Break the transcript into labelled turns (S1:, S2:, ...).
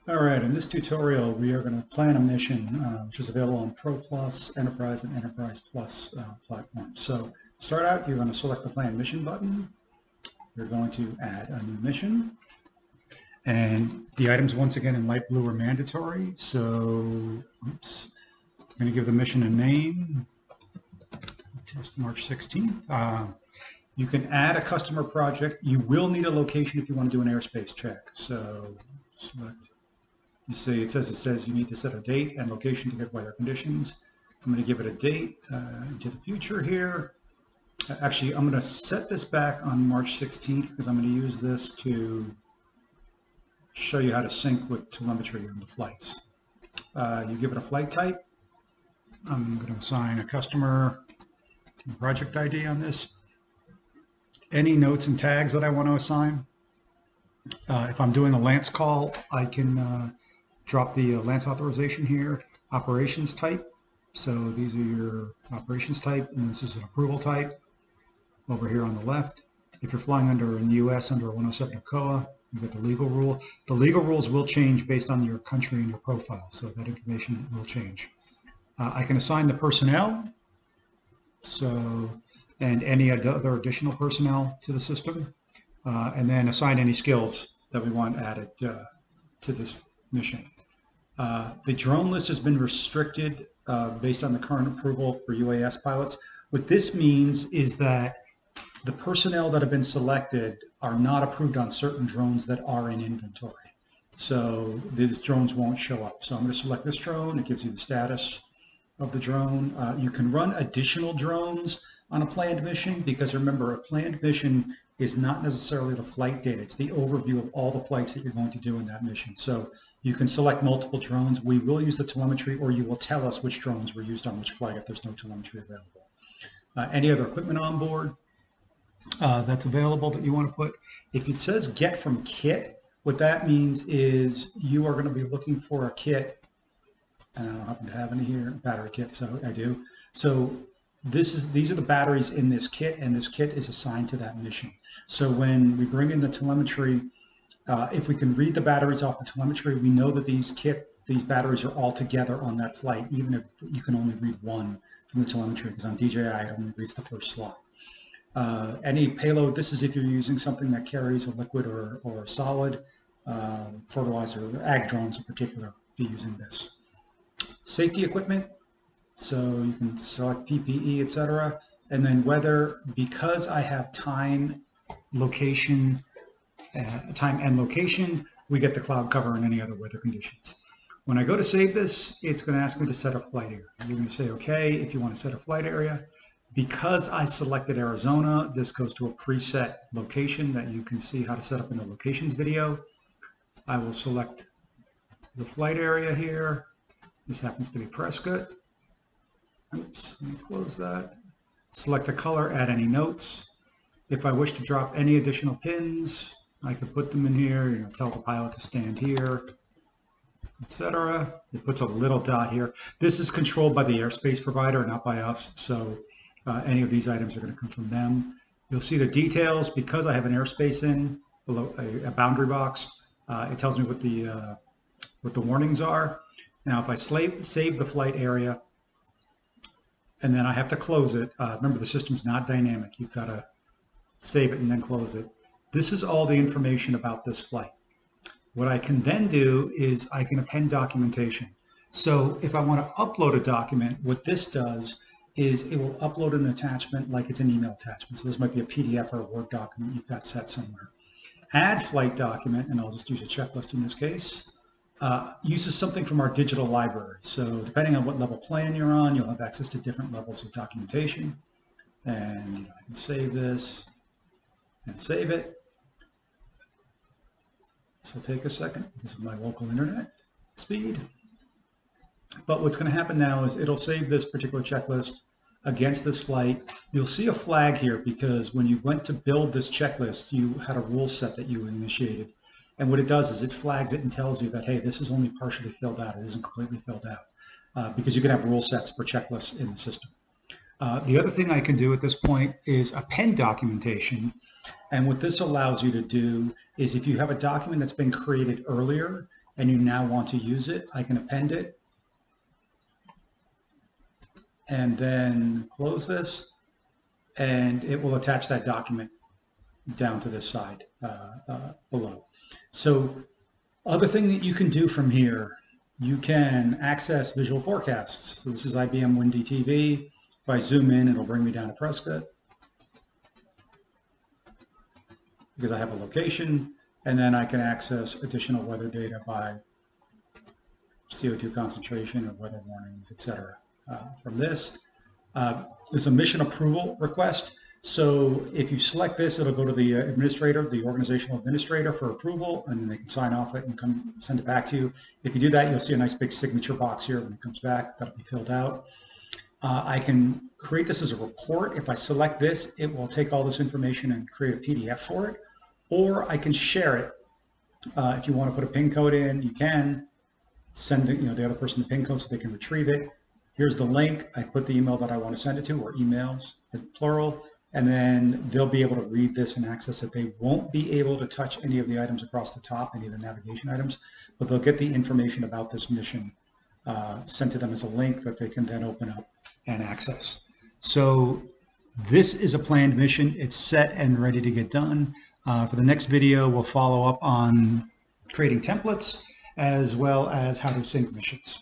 S1: All right, in this tutorial, we are going to plan a mission, which is available on Pro Plus, Enterprise, and Enterprise Plus platforms. So start out, you're going to select the Plan Mission button. You're going to add a new mission. And the items, once again, in light blue are mandatory. So, oops, I'm going to give the mission a name, test March 16th. You can add a customer project. You will need a location if you want to do an airspace check. So select. You see, it says you need to set a date and location to get weather conditions. I'm going to give it a date into the future here. Actually, I'm going to set this back on March 16th because I'm going to use this to show you how to sync with telemetry on the flights. You give it a flight type. I'm going to assign a customer project ID on this. Any notes and tags that I want to assign. If I'm doing a Lance call, I can drop the Lance authorization here, operations type. So these are your operations type, and this is an approval type over here on the left. If you're flying under in the US under a 107 COA, you get the legal rule. The legal rules will change based on your country and your profile, so that information will change. I can assign the personnel, and any other additional personnel to the system, and then assign any skills that we want added to this mission. The drone list has been restricted based on the current approval for UAS pilots. What this means is that the personnel that have been selected are not approved on certain drones that are in inventory. So these drones won't show up. So I'm going to select this drone. It gives you the status of the drone. You can run additional drones on a planned mission because remember, a planned mission is not necessarily the flight data. It's the overview of all the flights that you're going to do in that mission. So you can select multiple drones. We will use the telemetry, or you will tell us which drones were used on which flight if there's no telemetry available. Any other equipment on board that's available that you want to put. If it says get from kit, what that means is you are going to be looking for a kit. And I don't happen to have any here, battery kit, so I do. So these are the batteries in this kit, and this kit is assigned to that mission. So when we bring in the telemetry, if we can read the batteries off the telemetry, we know that these batteries are all together on that flight, even if you can only read one from the telemetry, because on DJI it only reads the first slot. Any payload, this is if you're using something that carries a liquid or a solid, fertilizer, ag drones in particular, be using this. Safety equipment, so you can select PPE, etc. And then weather, because I have time, location, time and location, we get the cloud cover and any other weather conditions. When I go to save this, it's going to ask me to set a flight area. You're going to say, okay, if you want to set a flight area. Because I selected Arizona, this goes to a preset location that you can see how to set up in the locations video. I will select the flight area here. This happens to be Prescott. Oops, let me close that. Select a color, add any notes. If I wish to drop any additional pins, I could put them in here, tell the pilot to stand here, etc. It puts a little dot here. This is controlled by the airspace provider, not by us, so any of these items are going to come from them. You'll see the details. Because I have an airspace in, a boundary box, it tells me what the warnings are. Now, if I save the flight area, and then I have to close it, remember the system's not dynamic. You've got to save it and then close it. This is all the information about this flight. What I can then do is I can append documentation. So if I want to upload a document, what this does is it will upload an attachment like it's an email attachment. So this might be a PDF or a Word document you've got set somewhere. Add flight document, and I'll just use a checklist in this case, uses something from our digital library. So depending on what level plan you're on, you'll have access to different levels of documentation. And I can save this and save it. This will take a second because of my local internet speed. But what's going to happen now is it'll save this particular checklist against this flight. You'll see a flag here because when you went to build this checklist, you had a rule set that you initiated. And what it does is it flags it and tells you that, hey, this is only partially filled out. It isn't completely filled out because you can have rule sets for checklists in the system. The other thing I can do at this point is append documentation. And what this allows you to do is if you have a document that's been created earlier and you now want to use it, I can append it and then close this, and it will attach that document down to this side below. So other thing that you can do from here, you can access visual forecasts. So this is IBM Windy TV. If I zoom in, it'll bring me down to Prescott because I have a location, and then I can access additional weather data by CO2 concentration or weather warnings, etc. From this. There's a mission approval request. So if you select this, it'll go to the administrator, the organizational administrator, for approval, and then they can sign off it and come send it back to you. If you do that, you'll see a nice big signature box here when it comes back. That'll be filled out. I can create this as a report. If I select this, it will take all this information and create a PDF for it, or I can share it. If you want to put a PIN code in, you can send the other person the PIN code so they can retrieve it. Here's the link. I put the email that I want to send it to, or emails, plural, and then they'll be able to read this and access it. They won't be able to touch any of the items across the top, any of the navigation items, but they'll get the information about this mission sent to them as a link that they can then open up and access. So this is a planned mission. It's set and ready to get done. For the next video, we'll follow up on creating templates as well as how to sync missions.